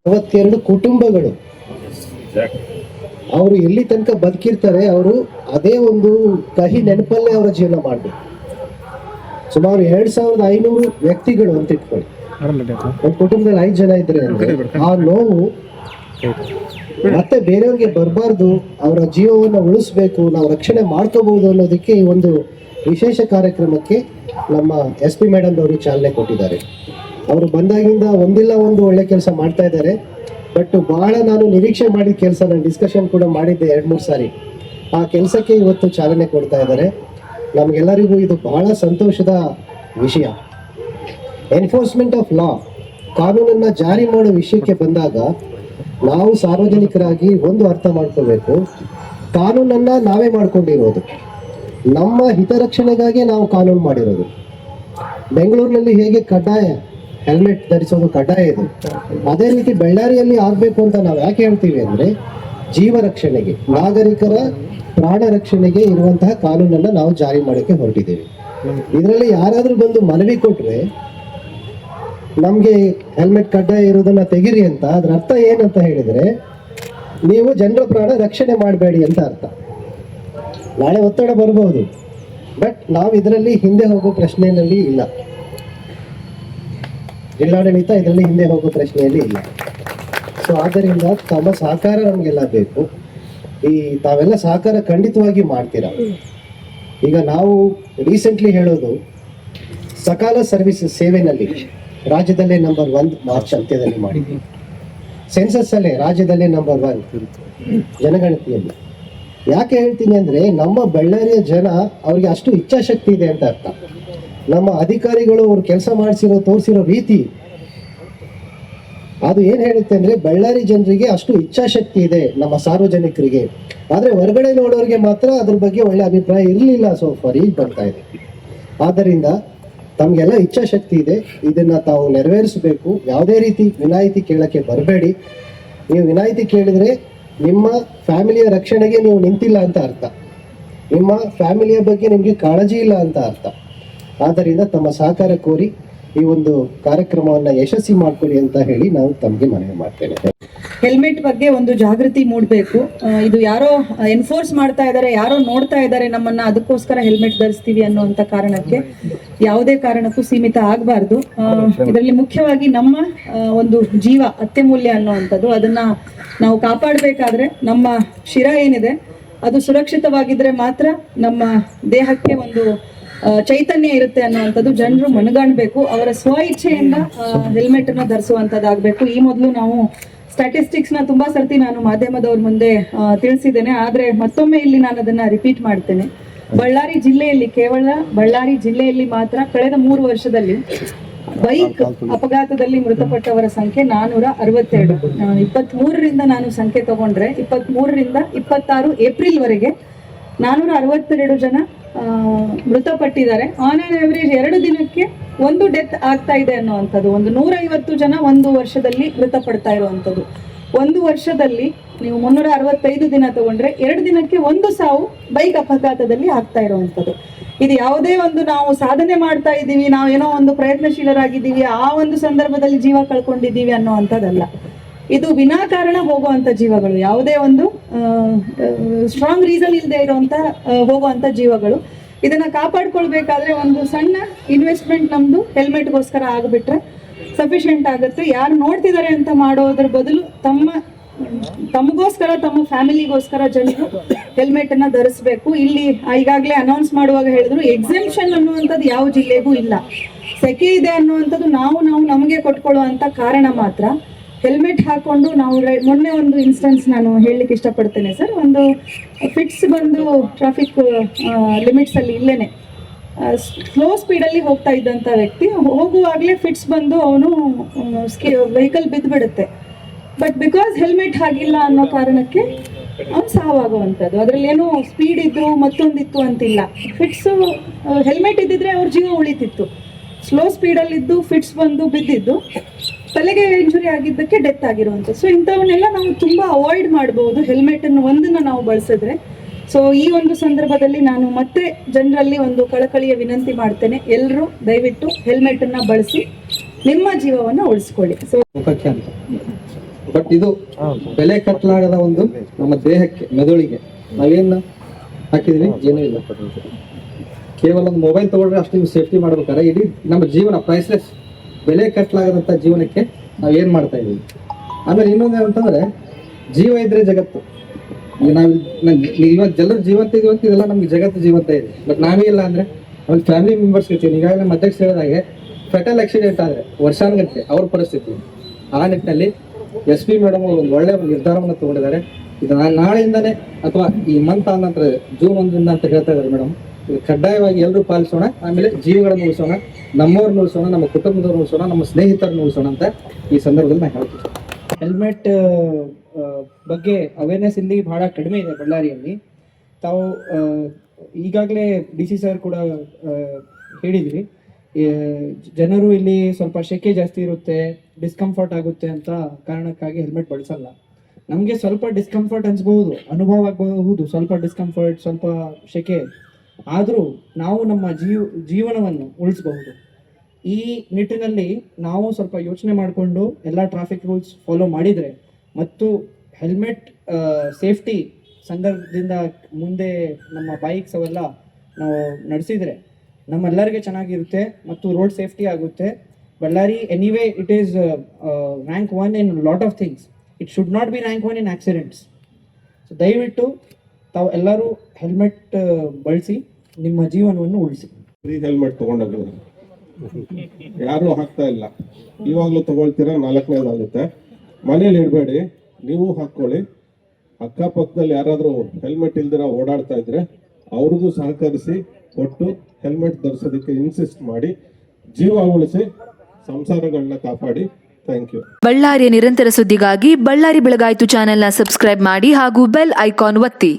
62 ಕುಟುಂಬಗಳು ಅವರು ಎಲ್ಲಿ ತನಕ ಬದುಕಿರ್ತಾರೆ ಅವರು ಅದೇ ಒಂದು ಕಹಿ ನೆನಪಲ್ಲೇ ಅವರ ಜೀವನ ಮಾಡಬೇಕು. ಸುಮಾರು 2500 ವ್ಯಕ್ತಿಗಳು ಅಂತ ಇಟ್ಕೊಳ್ಳಿ, ಒಂದು ಕುಟುಂಬದಲ್ಲಿ 5 ಜನ ಇದ್ರೆ ಅಂದ್ರೆ ಆ ನೋವು ಮತ್ತೆ ಬೇರೆಯವ್ರಿಗೆ ಬರಬಾರ್ದು, ಅವರ ಜೀವವನ್ನು ಉಳಿಸ್ಬೇಕು, ನಾವು ರಕ್ಷಣೆ ಮಾಡ್ಕೋಬಹುದು ಅನ್ನೋದಕ್ಕೆ ಈ ಒಂದು ವಿಶೇಷ ಕಾರ್ಯಕ್ರಮಕ್ಕೆ ನಮ್ಮ SP ಮೇಡಮ್ ಅವರು ಚಾಲನೆ ಕೊಟ್ಟಿದ್ದಾರೆ. ಅವರು ಬಂದಾಗಿಂದ ಒಂದಿಲ್ಲ ಒಂದು ಒಳ್ಳೆ ಕೆಲಸ ಮಾಡ್ತಾ ಇದ್ದಾರೆ. ಬಟ್ ಬಹಳ ನಾನು ನಿರೀಕ್ಷೆ ಮಾಡಿದ ಕೆಲಸ, ನಾನು ಡಿಸ್ಕಷನ್ ಕೂಡ ಮಾಡಿದ್ದೆ 2-3 ಸಾರಿ, ಆ ಕೆಲಸಕ್ಕೆ ಇವತ್ತು ಚಾಲನೆ ಕೊಡ್ತಾ ಇದ್ದಾರೆ. ನಮಗೆಲ್ಲರಿಗೂ ಇದು ಬಹಳ ಸಂತೋಷದ ವಿಷಯ. ಎನ್ಫೋರ್ಸ್ಮೆಂಟ್ ಆಫ್ ಲಾ, ಕಾನೂನನ್ನು ಜಾರಿ ಮಾಡೋ ವಿಷಯಕ್ಕೆ ಬಂದಾಗ ನಾವು ಸಾರ್ವಜನಿಕರಾಗಿ ಒಂದು ಅರ್ಥ ಮಾಡ್ಕೋಬೇಕು, ಕಾನೂನನ್ನು ನಾವೇ ಮಾಡ್ಕೊಂಡಿರೋದು, ನಮ್ಮ ಹಿತರಕ್ಷಣೆಗಾಗಿ ನಾವು ಕಾನೂನು ಮಾಡಿರೋದು. ಬೆಂಗಳೂರಿನಲ್ಲಿ ಹೇಗೆ ಕಡ್ಡಾಯ ಹೆಲ್ಮೆಟ್ ಧರಿಸೋದು ಕಡ್ಡಾಯ ಇದೆ, ಅದೇ ರೀತಿ ಬಳ್ಳಾರಿಯಲ್ಲಿ ಆಗಬೇಕು ಅಂತ ನಾವು ಯಾಕೆ ಹೇಳ್ತೀವಿ ಅಂದರೆ ಜೀವ ರಕ್ಷಣೆಗೆ, ನಾಗರಿಕರ ಪ್ರಾಣ ರಕ್ಷಣೆಗೆ ಇರುವಂತಹ ಕಾನೂನನ್ನು ನಾವು ಜಾರಿ ಮಾಡೋಕ್ಕೆ ಹೊರಟಿದ್ದೇವೆ. ಇದರಲ್ಲಿ ಯಾರಾದರೂ ಬಂದು ಮನವಿ ಕೊಟ್ಟರೆ ನಮಗೆ ಹೆಲ್ಮೆಟ್ ಕಡ್ಡಾಯ ಇರೋದನ್ನ ತೆಗಿರಿ ಅಂತ, ಅದ್ರ ಅರ್ಥ ಏನಂತ ಹೇಳಿದರೆ ನೀವು ಜನರ ಪ್ರಾಣ ರಕ್ಷಣೆ ಮಾಡಬೇಡಿ ಅಂತ ಅರ್ಥ. ನಾಳೆ ಒತ್ತಡ ಬರ್ಬೋದು, ಬಟ್ ನಾವು ಇದರಲ್ಲಿ ಹಿಂದೆ ಹೋಗೋ ಪ್ರಶ್ನೆಯಲ್ಲಿ ಇಲ್ಲ, ಜಿಲ್ಲಾಡಳಿತ ಇದರಲ್ಲಿ ಹಿಂದೆ ಹೋಗೋ ಪ್ರಶ್ನೆಯಲ್ಲಿ ಇಲ್ಲ. ಸೊ ಆದ್ದರಿಂದ ತಮ್ಮ ಸಹಕಾರ ನಮಗೆಲ್ಲ ಬೇಕು. ಈ ತಾವೆಲ್ಲ ಸಹಕಾರ ಖಂಡಿತವಾಗಿ ಮಾಡ್ತೀರಾ. ಈಗ ನಾವು ರೀಸೆಂಟ್ಲಿ ಹೇಳೋದು, ಸಕಾಲ ಸರ್ವಿಸ್ ಸೇವೆನಲ್ಲಿ ರಾಜ್ಯದಲ್ಲೇ ನಂಬರ್ 1 ಮಾರ್ಚ್ ಅಂತ್ಯದಲ್ಲಿ ಮಾಡಿದ್ವಿ. ಸೆನ್ಸಸ್ ಅಲ್ಲೇ ರಾಜ್ಯದಲ್ಲೇ ನಂಬರ್ 1 ಜನಗಣತಿಯಲ್ಲಿ. ಯಾಕೆ ಹೇಳ್ತೀನಿ ಅಂದರೆ ನಮ್ಮ ಬಳ್ಳಾರಿಯ ಜನ ಅವ್ರಿಗೆ ಅಷ್ಟು ಇಚ್ಛಾಶಕ್ತಿ ಇದೆ ಅಂತ ಅರ್ಥ. ನಮ್ಮ ಅಧಿಕಾರಿಗಳು ಅವ್ರು ಕೆಲಸ ಮಾಡಿಸಿರೋ ತೋರಿಸಿರೋ ರೀತಿ ಅದು ಏನು ಹೇಳುತ್ತೆ ಅಂದರೆ ಬಳ್ಳಾರಿ ಜನರಿಗೆ ಅಷ್ಟು ಇಚ್ಛಾಶಕ್ತಿ ಇದೆ, ನಮ್ಮ ಸಾರ್ವಜನಿಕರಿಗೆ. ಆದರೆ ಹೊರಗಡೆ ನೋಡೋರಿಗೆ ಮಾತ್ರ ಅದ್ರ ಬಗ್ಗೆ ಒಳ್ಳೆ ಅಭಿಪ್ರಾಯ ಇರಲಿಲ್ಲ. ಸೊ ಫಾರ್ ಈಗ ಬರ್ತಾ ಇದೆ. ಆದ್ದರಿಂದ ತಮಗೆಲ್ಲ ಇಚ್ಛಾಶಕ್ತಿ ಇದೆ, ಇದನ್ನ ತಾವು ನೆರವೇರಿಸಬೇಕು. ಯಾವುದೇ ರೀತಿ ವಿನಾಯಿತಿ ಕೇಳಕ್ಕೆ ಬರಬೇಡಿ. ನೀವು ವಿನಾಯಿತಿ ಕೇಳಿದ್ರೆ ನಿಮ್ಮ ಫ್ಯಾಮಿಲಿಯ ರಕ್ಷಣೆಗೆ ನೀವು ನಿಂತಿಲ್ಲ ಅಂತ ಅರ್ಥ, ನಿಮ್ಮ ಫ್ಯಾಮಿಲಿಯ ಬಗ್ಗೆ ನಿಮಗೆ ಕಾಳಜಿ ಇಲ್ಲ ಅಂತ ಅರ್ಥ. ಆದ್ದರಿಂದ ತಮ್ಮ ಸಹಕಾರ ಕೋರಿ ಈ ಒಂದು ಕಾರ್ಯಕ್ರಮವನ್ನು ಯಶಸ್ವಿ ಮಾಡ್ಕೊಳ್ಳಿ ಅಂತ ಹೇಳಿ ನಾವು ತಮಗೆ ಮನವಿ ಮಾಡ್ತೇನೆ. ಹೆಲ್ಮೆಟ್ ಬಗ್ಗೆ ಒಂದು ಜಾಗೃತಿ ಮೂಡಬೇಕು. ಇದು ಯಾರೋ ಎನ್ಫೋರ್ಸ್ ಮಾಡ್ತಾ ಇದ್ದಾರೆ, ಯಾರೋ ನೋಡ್ತಾ ಇದ್ದಾರೆ ನಮ್ಮನ್ನ, ಅದಕ್ಕೋಸ್ಕರ ಹೆಲ್ಮೆಟ್ ಧರಿಸ್ತೀವಿ ಅನ್ನುವಂತ ಕಾರಣಕ್ಕೆ ಯಾವುದೇ ಕಾರಣಕ್ಕೂ ಸೀಮಿತ ಆಗಬಾರ್ದು. ಇದರಲ್ಲಿ ಮುಖ್ಯವಾಗಿ ನಮ್ಮ ಒಂದು ಜೀವ ಅತ್ಯಮೂಲ್ಯ ಅನ್ನುವಂಥದ್ದು, ಅದನ್ನ ನಾವು ಕಾಪಾಡಬೇಕಾದ್ರೆ ನಮ್ಮ ಶಿರ ಏನಿದೆ ಅದು ಸುರಕ್ಷಿತವಾಗಿದ್ರೆ ಮಾತ್ರ ನಮ್ಮ ದೇಹಕ್ಕೆ ಒಂದು ಚೈತನ್ಯ ಇರುತ್ತೆ ಅನ್ನುವಂಥದ್ದು ಜನರು ಮನಗಾಣಬೇಕು. ಅವರ ಸ್ವ ಇಚ್ಛೆಯಿಂದ ಹೆಲ್ಮೆಟ್ ಅನ್ನ ಧರಿಸುವಂತದ್ದಾಗಬೇಕು. ಈ ಮೊದಲು ನಾವು ಸ್ಟ್ಯಾಟಿಸ್ಟಿಕ್ಸ್ ನ ತುಂಬಾ ಸರ್ತಿ ನಾನು ಮಾಧ್ಯಮದವ್ರ ಮುಂದೆ ತಿಳಿಸಿದ್ದೇನೆ, ಆದ್ರೆ ಮತ್ತೊಮ್ಮೆ ಇಲ್ಲಿ ನಾನು ಅದನ್ನ ರಿಪೀಟ್ ಮಾಡ್ತೇನೆ. ಬಳ್ಳಾರಿ ಜಿಲ್ಲೆಯಲ್ಲಿ, ಕೇವಲ ಬಳ್ಳಾರಿ ಜಿಲ್ಲೆಯಲ್ಲಿ ಮಾತ್ರ ಕಳೆದ 3 ವರ್ಷದಲ್ಲಿ ಬೈಕ್ ಅಪಘಾತದಲ್ಲಿ ಮೃತಪಟ್ಟವರ ಸಂಖ್ಯೆ 462. 23ರಿಂದ ನಾನು ಸಂಖ್ಯೆ ತಗೊಂಡ್ರೆ 23ರಿಂದ 26 ಏಪ್ರಿಲ್ ವರೆಗೆ 462 ಜನ ಮೃತಪಟ್ಟಿದ್ದಾರೆ. ಆನ್ ಆನ್ ಆವರೇಜ್ 2 ದಿನಕ್ಕೆ 1 ಡೆತ್ ಆಗ್ತಾ ಇದೆ ಅನ್ನುವಂಥದ್ದು. 150 ಜನ 1 ವರ್ಷದಲ್ಲಿ ಮೃತಪಡ್ತಾ ಇರುವಂಥದ್ದು. 1 ವರ್ಷದಲ್ಲಿ ನೀವು 365 ದಿನ ತಗೊಂಡ್ರೆ 2 ದಿನಕ್ಕೆ 1 ಸಾವು ಬೈಕ್ ಅಪಘಾತದಲ್ಲಿ ಆಗ್ತಾ ಇರುವಂಥದ್ದು. ಇದು ಯಾವುದೇ ಒಂದು ನಾವು ಸಾಧನೆ ಮಾಡ್ತಾ ಇದ್ದೀವಿ, ನಾವು ಏನೋ ಒಂದು ಪ್ರಯತ್ನಶೀಲರಾಗಿದ್ದೀವಿ, ಆ ಒಂದು ಸಂದರ್ಭದಲ್ಲಿ ಜೀವ ಕಳ್ಕೊಂಡಿದ್ದೀವಿ ಅನ್ನೋವಂಥದ್ದಲ್ಲ. ಇದು ವಿನಾಕಾರಣ ಹೋಗುವಂತ ಜೀವಗಳು, ಯಾವುದೇ ಒಂದು ಸ್ಟ್ರಾಂಗ್ ರೀಸನ್ ಇಲ್ಲದೆ ಇರುವಂತ ಹೋಗುವಂತ ಜೀವಗಳು. ಇದನ್ನ ಕಾಪಾಡ್ಕೊಳ್ಬೇಕಾದ್ರೆ ಒಂದು ಸಣ್ಣ ಇನ್ವೆಸ್ಟ್ಮೆಂಟ್ ನಮ್ದು ಹೆಲ್ಮೆಟ್ಗೋಸ್ಕರ ಆಗಿಬಿಟ್ರೆ ಸಫಿಶಿಯೆಂಟ್ ಆಗುತ್ತೆ. ಯಾರು ನೋಡ್ತಿದ್ದಾರೆ ಅಂತ ಮಾಡೋದ್ರ ಬದಲು ತಮಗೋಸ್ಕರ, ತಮ್ಮ ಫ್ಯಾಮಿಲಿಗೋಸ್ಕರ ಜನರು ಹೆಲ್ಮೆಟ್ ಅನ್ನ ಧರಿಸಬೇಕು. ಇಲ್ಲಿ ಈಗಾಗಲೇ ಅನೌನ್ಸ್ ಮಾಡುವಾಗ ಹೇಳಿದ್ರು, ಎಕ್ಸೆಂಪ್ಷನ್ ಅನ್ನುವಂಥದ್ದು ಯಾವ ಜಿಲ್ಲೆಗೂ ಇಲ್ಲ. ಸೆಕೆ ಇದೆ ಅನ್ನುವಂಥದ್ದು ನಾವು ನಮಗೆ ಕೊಟ್ಕೊಳ್ಳುವಂತ ಕಾರಣ ಮಾತ್ರ. ಹೆಲ್ಮೆಟ್ ಹಾಕೊಂಡು ನಾವು ಮೊನ್ನೆ ಒಂದು ಇನ್ಸ್ಟೆನ್ಸ್ ನಾನು ಹೇಳಲಿಕ್ಕೆ ಇಷ್ಟಪಡ್ತೇನೆ ಸರ್. ಒಂದು ಫಿಟ್ಸ್ ಬಂದು ಟ್ರಾಫಿಕ್ ಲಿಮಿಟ್ಸ್ ಅಲ್ಲಿ ಇಲ್ಲೇನೆ ಸ್ಲೋ ಸ್ಪೀಡಲ್ಲಿ ಹೋಗ್ತಾ ಇದ್ದಂಥ ವ್ಯಕ್ತಿ ಹೋಗುವಾಗಲೇ ಫಿಟ್ಸ್ ಬಂದು ಅವನು ವೆಹಿಕಲ್ ಬಿದ್ದುಬಿಡುತ್ತೆ. ಬಟ್ ಬಿಕಾಸ್ ಹೆಲ್ಮೆಟ್ ಹಾಗಿಲ್ಲ ಅನ್ನೋ ಕಾರಣಕ್ಕೆ ಅವ್ನು ಸಾವಾಗುವಂಥದ್ದು. ಅದರಲ್ಲಿ ಏನೋ ಸ್ಪೀಡ್ ಇದ್ರು ಮತ್ತೊಂದಿತ್ತು ಅಂತಿಲ್ಲ. ಫಿಟ್ಸು ಹೆಲ್ಮೆಟ್ ಇದ್ದಿದ್ರೆ ಅವ್ರ ಜೀವ ಉಳಿತಿತ್ತು. ಸ್ಲೋ ಸ್ಪೀಡಲ್ಲಿದ್ದು ಫಿಟ್ಸ್ ಬಂದು ಬಿದ್ದಿದ್ದು ತಲೆಗೆ ಇಂಜುರಿ ಆಗಿದ್ದಕ್ಕೆ ಡೆತ್ ಆಗಿರುವಂಥದ್ದು. ಸೊ ಇಂಥವನ್ನೆಲ್ಲ ನಾವು ತುಂಬ ಅವಾಯ್ಡ್ ಮಾಡ್ಬೋದು ಹೆಲ್ಮೆಟನ್ನು ಒಂದನ್ನು ನಾವು ಬಳಸಿದ್ರೆ. ಸೊ ಈ ಒಂದು ಸಂದರ್ಭದಲ್ಲಿ ನಾನು ಮತ್ತೆ ಜನರಲ್ಲಿ ಒಂದು ಕಳಕಳಿಯ ವಿನಂತಿ ಮಾಡ್ತೇನೆ, ಎಲ್ಲರೂ ದಯವಿಟ್ಟು ಹೆಲ್ಮೆಟನ್ನು ಬಳಸಿ ನಿಮ್ಮ ಜೀವವನ್ನು ಉಳಿಸ್ಕೊಳ್ಳಿ. ಸೊ ಬಟ್ ಇದು ಬೆಲೆ ಕಟ್ಟಲಾಗದ ಒಂದು ನಮ್ಮ ದೇಹಕ್ಕೆ, ಮೆದುಳಿಗೆ ನಾವೇನು ಹಾಕಿದೀವಿ ಏನೂ ಇಲ್ಲ. ಕೇವಲ ಒಂದು ಮೊಬೈಲ್ ತಗೊಂಡ್ರೆ ಅಷ್ಟು ನೀವು ಸೇಫ್ಟಿ ಮಾಡ್ಬೇಕಾದ್ರೆ ಇಡೀ ನಮ್ಮ ಜೀವನ ಪ್ರೈಸ್ಲೆಸ್, ಬೆಲೆ ಕಟ್ಟಲಾಗದಂಥ ಜೀವನಕ್ಕೆ ನಾವು ಏನು ಮಾಡ್ತಾ ಇದೀವಿ. ಆಮೇಲೆ ಇನ್ನೊಂದು ಏನಂತಂದ್ರೆ, ಜೀವ ಇದ್ರೆ ಜಗತ್ತು. ಈಗ ನಾವು ಇವತ್ತು ಎಲ್ಲರೂ ಜೀವಂತ ಇದೀವಿ ಅಂತ ಇದೆಲ್ಲ ನಮ್ಗೆ ಜಗತ್ತು ಜೀವಂತ ಇದೆ. ಬಟ್ ನಾವೇ ಇಲ್ಲ ಅಂದ್ರೆ ಒಂದು ಫ್ಯಾಮಿಲಿ ಮೆಂಬರ್ಸ್ ಇರ್ತೀವಿ. ಈಗಾಗಲೇ ನಮ್ಮ ಅಧ್ಯಕ್ಷ ಹೇಳಿದಾಗೆ ಫೆಟಲ್ ಆಕ್ಸಿಡೆಂಟ್ ಆದರೆ ವರ್ಷಾನುಗಟ್ಟಲೆ ಅವ್ರ ಪರಿಸ್ಥಿತಿ. ಆ ನಿಟ್ಟಿನಲ್ಲಿ SP ಮೇಡಮ್ ಒಂದು ಒಳ್ಳೆ ನಿರ್ಧಾರವನ್ನು ತಗೊಂಡಿದ್ದಾರೆ. ಇದು ನಾಳೆಯಿಂದಾನೆ ಅಥವಾ ಈ ಮಂತ್ ಆದ ನಂತರ ಜೂನ್ 1 ಅಂತ ಹೇಳ್ತಾ ಇದ್ದಾರೆ ಮೇಡಮ್. ಇದು ಕಡ್ಡಾಯವಾಗಿ ಎಲ್ಲರೂ ಪಾಲಿಸೋಣ. ಆಮೇಲೆ ಜೀವಗಳನ್ನು ಉಳಿಸೋಣ, ನಮ್ಮವ್ರನ್ನ ಉಳಿಸೋಣ, ನಮ್ಮ ಕುಟುಂಬದವ್ರನ್ನ ಉಳಿಸೋಣ, ನಮ್ಮ ಸ್ನೇಹಿತರನ್ನ ಉಳಿಸೋಣ ಅಂತ ಈ ಸಂದರ್ಭದಲ್ಲಿ ನಾನು ಹೇಳ್ತೀನಿ. ಹೆಲ್ಮೆಟ್ ಬಗ್ಗೆ ಅವೇರ್ನೆಸ್ ಇಲ್ಲಿ ಬಹಳ ಕಡಿಮೆ ಇದೆ ಬಳ್ಳಾರಿಯಲ್ಲಿ. ತಾವು ಈಗಾಗಲೇ DC ಸರ್ ಕೂಡ ಹೇಳಿದ್ರಿ, ಜನರು ಇಲ್ಲಿ ಸ್ವಲ್ಪ ಶೆಕೆ ಜಾಸ್ತಿ ಇರುತ್ತೆ, ಡಿಸ್ಕಂಫರ್ಟ್ ಆಗುತ್ತೆ ಅಂತ ಕಾರಣಕ್ಕಾಗಿ ಹೆಲ್ಮೆಟ್ ಬಳಸಲ್ಲ. ನಮಗೆ ಸ್ವಲ್ಪ ಡಿಸ್ಕಂಫರ್ಟ್ ಅನ್ಸ್ಬಹುದು, ಅನುಭವ ಆಗಬಹುದು, ಸ್ವಲ್ಪ ಡಿಸ್ಕಂಫರ್ಟ್, ಸ್ವಲ್ಪ ಶೆಕೆ. ಆದರೂ ನಾವು ನಮ್ಮ ಜೀವನವನ್ನು ಉಳಿಸಬಹುದು. ಈ ನಿಟ್ಟಿನಲ್ಲಿ ನಾವು ಸ್ವಲ್ಪ ಯೋಚನೆ ಮಾಡಿಕೊಂಡು ಎಲ್ಲ ಟ್ರಾಫಿಕ್ ರೂಲ್ಸ್ ಫಾಲೋ ಮಾಡಿದರೆ ಮತ್ತು ಹೆಲ್ಮೆಟ್ ಸೇಫ್ಟಿ ಸಂದರ್ಭದಿಂದ ಮುಂದೆ ನಮ್ಮ ಬೈಕ್ಸ್ ಅವೆಲ್ಲ ನಾವು ನಡೆಸಿದರೆ ನಮ್ಮೆಲ್ಲರಿಗೆ ಚೆನ್ನಾಗಿರುತ್ತೆ ಮತ್ತು ರೋಡ್ ಸೇಫ್ಟಿ ಆಗುತ್ತೆ. Ballari anyway it is rank 1 in lot of things. It should not be rank 1 in accidents. So ದಯವಿಟ್ಟು ತಾವು ಎಲ್ಲರೂ ಹೆಲ್ಮೆಟ್ ಬಳಸಿ ನಿಮ್ಮ ಜೀವನವನ್ನು ಉಳಿಸಿ. ಫ್ರೀ ಹೆಲ್ಮೆಟ್ ತಗೊಂಡೋಗಿಲ್ಲ, ಯಾರು ಹಾಕ್ತಾ ಇಲ್ಲ. ಇವಾಗಲೂ ತಗೊಳ್ತೀರಾ, 4ನೇದಾಗುತ್ತೆ. ಮನೇಲಿ ಇಡಬೇಡಿ, ನೀವು ಹಾಕ್ಕೊಳ್ಳಿ. ಅಕ್ಕಪಕ್ಕದಲ್ಲಿ ಯಾರಾದರೂ ಹೆಲ್ಮೆಟ್ ಇಲ್ದಿರ ಓಡಾಡ್ತಾ ಇದ್ರೆ ಅವ್ರಿಗೂ ಸಹಕರಿಸಿ ಕೊಟ್ಟು ಹೆಲ್ಮೆಟ್ ಧರಿಸೋದಕ್ಕೆ ಇನ್ಸಿಸ್ಟ್ ಮಾಡಿ, ಜೀವ ಉಳಿಸಿ, ಸಂಸಾರಗಳನ್ನ ಕಾಪಾಡಿ. Thank you. ಬಳ್ಳಾರಿಯ ನಿರಂತರ ಸುದ್ದಿಗಾಗಿ ಬಳ್ಳಾರಿ ಬೆಳಗಾಯಿತು ಚಾನೆಲ್ನ ಸಬ್ಸ್ಕ್ರೈಬ್ ಮಾಡಿ ಹಾಗೂ ಬೆಲ್ ಐಕಾನ್ ಒತ್ತಿ.